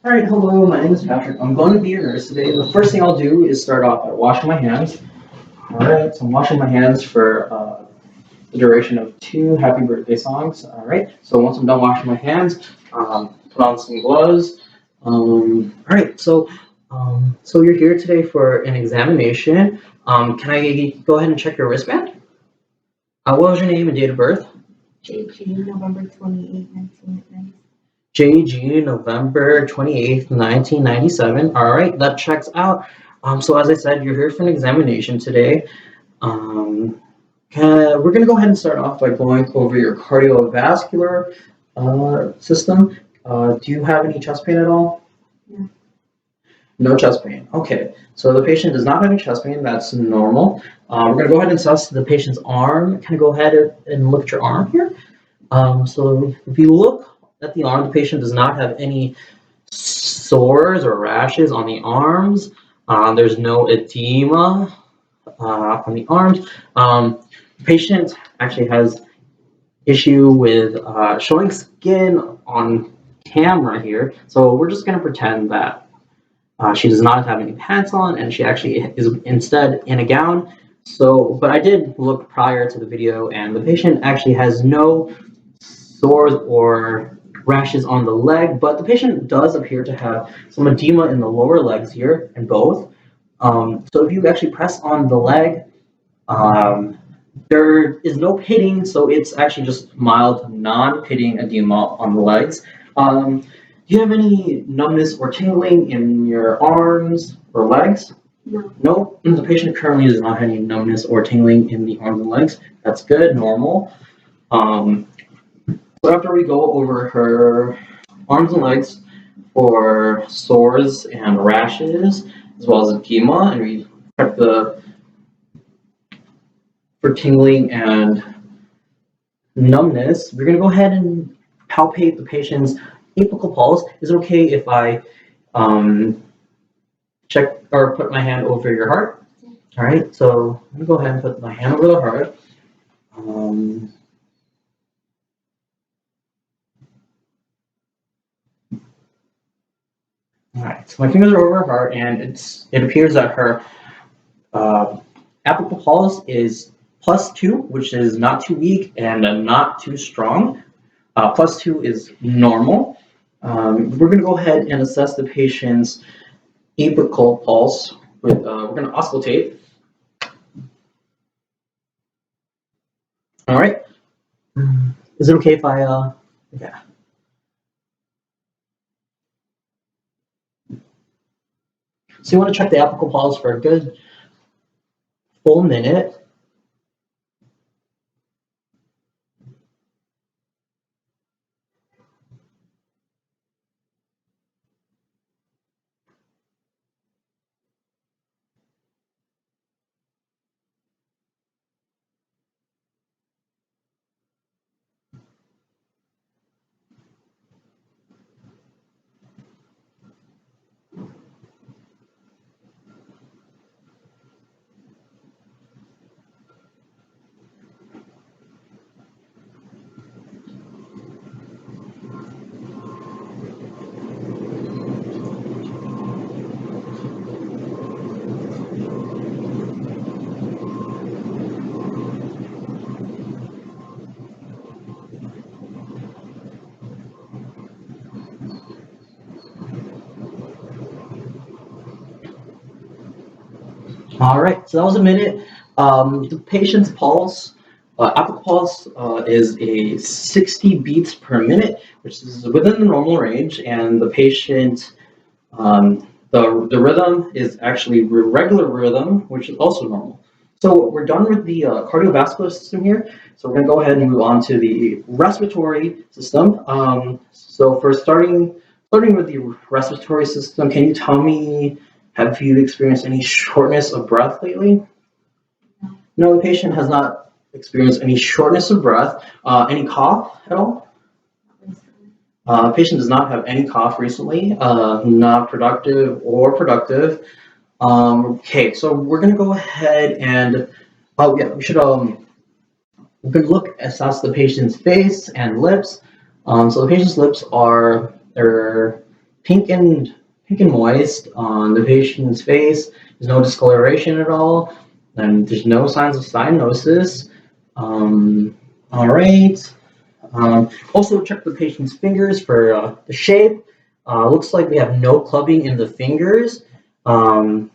All right, hello, my name is Patrick. I'm going to be your nurse today. The first thing I'll do is start off by washing my hands. All right, so I'm washing my hands for the duration of two happy birthday songs. All right, so once I'm done washing my hands, put on some gloves. All right, so you're here today for an examination. Can I go ahead and check your wristband? What was your name and date of birth? JG, November 28, 1990. JG, November 28th, 1997. All right, that checks out. So as I said, you're here for an examination today. We're going to go ahead and start off by going over your cardiovascular system. Do you have any chest pain at all? No. No chest pain. Okay, so the patient does not have any chest pain. That's normal. We're going to go ahead and assess the patient's arm. Can I go ahead and look at your arm here? So if you look at the arm, the patient does not have any sores or rashes on the arms. There's no edema on the arms. The patient actually has issue with showing skin on camera here. So we're just going to pretend that she does not have any pants on and she actually is instead in a gown. So, but I did look prior to the video and the patient actually has no sores or rashes on the leg, but the patient does appear to have some edema in the lower legs here in both. So if you actually press on the leg, there is no pitting, so it's actually just mild non-pitting edema on the legs. Do you have any numbness or tingling in your arms or legs? No. No, the patient currently does not have any numbness or tingling in the arms and legs. That's good, normal. So after we go over her arms and legs for sores and rashes, as well as edema, and we check for tingling and numbness, we're going to go ahead and palpate the patient's apical pulse. Is it okay if I check or put my hand over your heart? All right, so I'm going to go ahead and put my hand over the heart. All right, so my fingers are over her heart, and it appears that her apical pulse is +2, which is not too weak and not too strong. +2 is normal. We're going to go ahead and assess the patient's apical pulse. We're going to auscultate. All right. Is it okay if I? Yeah. So you want to check the apical pulse for a good full minute. All right, so that was a minute. The patient's pulse, apical pulse, is a 60 beats per minute, which is within the normal range, and the patient, the rhythm is actually regular rhythm, which is also normal. So we're done with the cardiovascular system here. So we're going to go ahead and move on to the respiratory system. So for starting with the respiratory system, can you tell me, have you experienced any shortness of breath lately? No. No, the patient has not experienced any shortness of breath. Any cough at all? Patient does not have any cough recently, not productive or productive. Okay, so we're gonna go ahead and, oh yeah, we're gonna assess the patient's face and lips. So the patient's lips are, they're pink and moist on the patient's face. There's no discoloration at all, and there's no signs of cyanosis. All right. Also check the patient's fingers for the shape. Looks like we have no clubbing in the fingers. In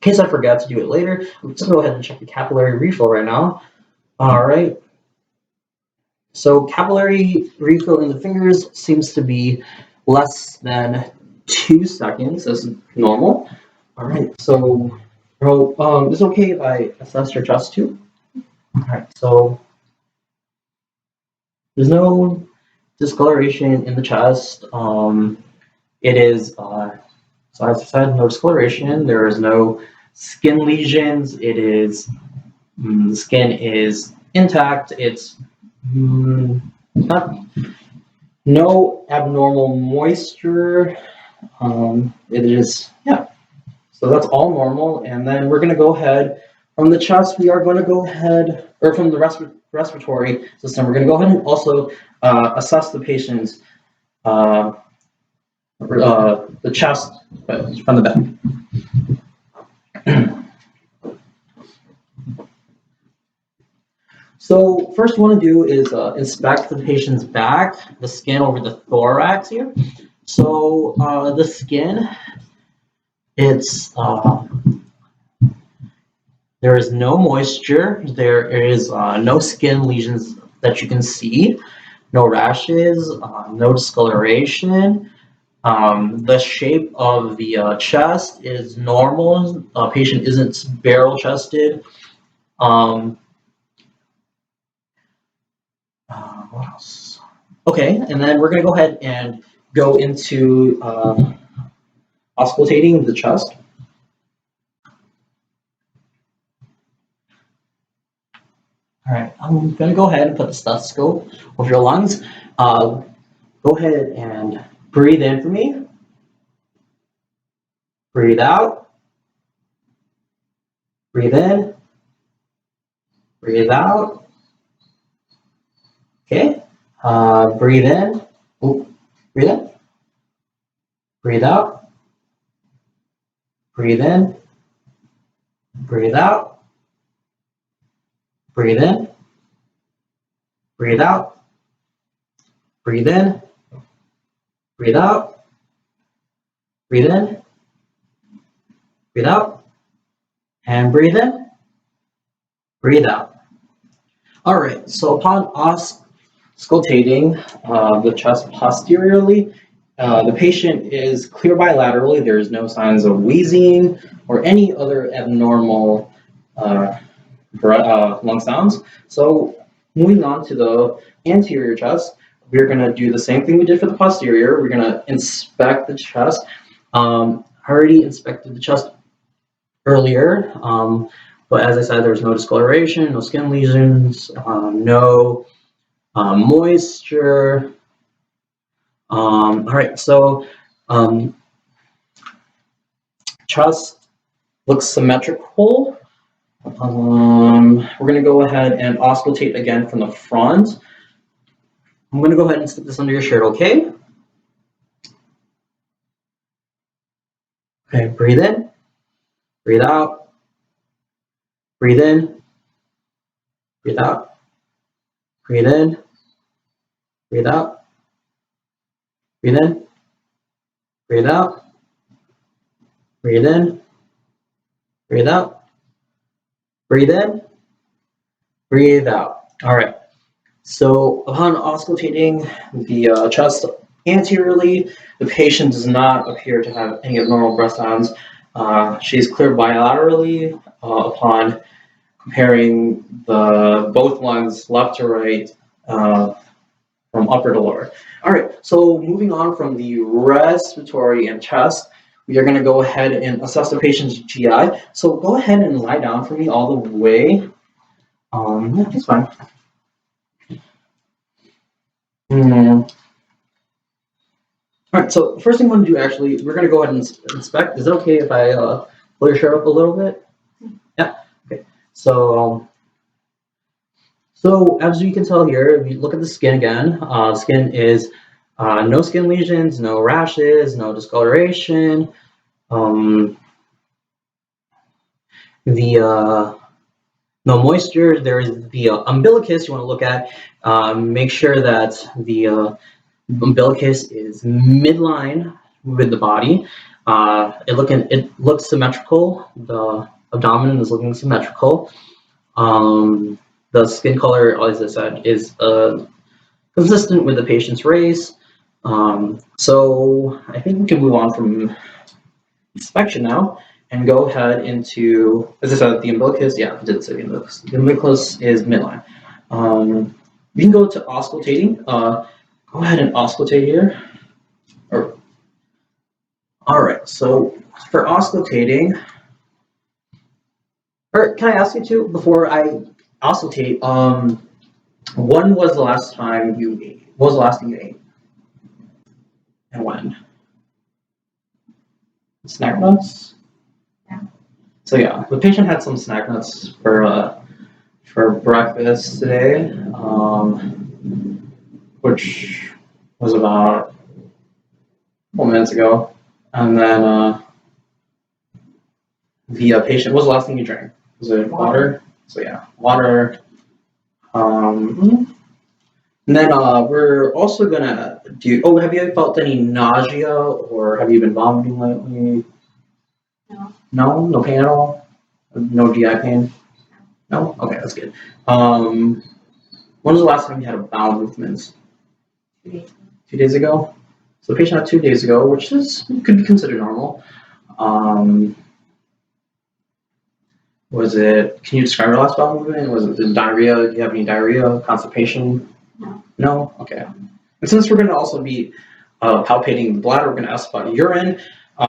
case I forgot to do it later, I'm just gonna go ahead and check the capillary refill right now. All right. So capillary refill in the fingers seems to be less than 2 seconds. That's normal. All right. So, it's okay if I assess your chest too. All right. So there's no discoloration in the chest. It is, so as I said, no discoloration. There is no skin lesions. It is, the skin is intact. It's not, no abnormal moisture. It is, yeah. So that's all normal. And then we're going to go ahead from the chest. We are going to go ahead, or from the respiratory system, we're going to go ahead and also assess the patient's the chest from the back. So first you want to do is inspect the patient's back, the skin over the thorax here. So the skin, it's there is no moisture, there is no skin lesions that you can see, no rashes, no discoloration. The shape of the chest is normal. Patient isn't barrel chested. What else? Okay, and then we're going to go ahead and go into auscultating the chest. All right, I'm going to go ahead and put the stethoscope over your lungs. Go ahead and breathe in for me. Breathe out. Breathe in. Breathe out. Okay. Breathe in. Ooh. Breathe in. Breathe out. Breathe in. Breathe out. Breathe in. Breathe out. Breathe in. Breathe out. Breathe in. Breathe out. And breathe in. Breathe out. All right, so upon auscultating the chest posteriorly, the patient is clear bilaterally. There is no signs of wheezing or any other abnormal lung sounds. So moving on to the anterior chest, we're going to do the same thing we did for the posterior. We're going to inspect the chest. I already inspected the chest earlier, but as I said, there's no discoloration, no skin lesions, no moisture. All right, so chest looks symmetrical. We're going to go ahead and auscultate again from the front. I'm going to go ahead and slip this under your shirt, okay? Okay, breathe in, breathe out, breathe in, breathe out, breathe in, breathe out, breathe in, breathe out, breathe in, breathe out, breathe in, breathe out. All right. So upon auscultating the chest anteriorly, the patient does not appear to have any abnormal breath sounds. She's clear bilaterally upon comparing the both lungs left to right from upper to lower. All right, so moving on from the respiratory and chest, we are going to go ahead and assess the patient's GI. So go ahead and lie down for me all the way. Yeah, that's fine. All right, so first thing I want to do, actually, we're going to go ahead and inspect. Is it okay if I pull your shirt up a little bit? Yeah, okay. So as you can tell here, if you look at the skin again, skin is No skin lesions, no rashes, no discoloration. No moisture. There is the umbilicus you want to look at. Make sure that the umbilicus is midline with the body. It looks symmetrical. The abdomen is looking symmetrical. The skin color, as I said, is consistent with the patient's race. So I think we can move on from inspection now and go ahead into, as I said, the umbilicus. Yeah, I did say the umbilicus. The umbilicus is midline. We can go to auscultating. Go ahead and auscultate here. All right, so for auscultating, or can I ask you too, before I auscultate, when was the last time you ate? What was the last thing you ate? And when? Snack nuts? Yeah. So yeah, the patient had some snack nuts for breakfast today, which was about a couple minutes ago. And then the patient, what was the last thing you drank? Was it water? So yeah, water. And then we're also gonna do, oh, have you felt any nausea or have you been vomiting lately? No. No? No pain at all? No GI pain? No? Okay, that's good. When was the last time you had a bowel movements? 2 days. 2 days ago? So the patient had 2 days ago, which could be considered normal. Was it, can you describe your last bowel movement? Was it diarrhea? Do you have any diarrhea, constipation? No. No? Okay. And since we're going to also be palpating the bladder, we're going to ask about urine.